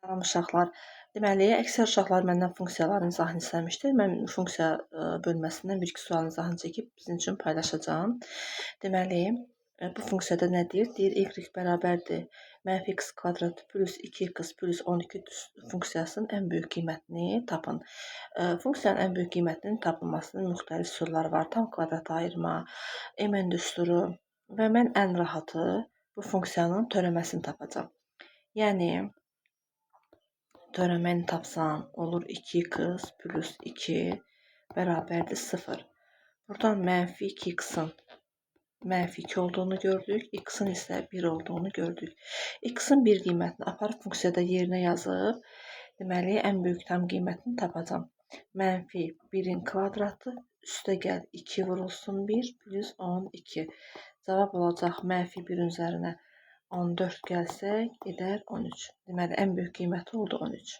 Salam uşaqlar. Deməli, əksər uşaqlar məndən funksiyaların izahını istəmişdir. Mən funksiya bölməsindən bir-iki sualın izahını çəkib sizin üçün paylaşacağam. Deməli, bu funksiyada nə deyir? Deyir, y bərabərdir -x kvadrat plus 2x plus 12 funksiyasının ən böyük qiymətini tapın. Funksiyanın ən böyük qiymətinin tapılmasının müxtəlif üsulları var. Tam kvadrata ayırma, m düsturu və mən ən rahatı bu funksiyanın törəməsini tapacağam. Yəni, törəməni tapsam olur 2x plus 2 bərabərdir 0. Buradan mənfi 2x-in mənfi 2 olduğunu gördük. X-in isə 1 olduğunu gördük. X-in bir qiymətini aparıb funksiyada yerinə yazıb, deməli, ən böyük tam qiymətini tapacam. Mənfi 1-in kvadratı üstə gəl 2 vurulsun 1 plus 12. Cavab olacaq mənfi 1-in üzərinə 14 gəlsək, edər 13. Deməli, ən böyük qiyməti oldu 13.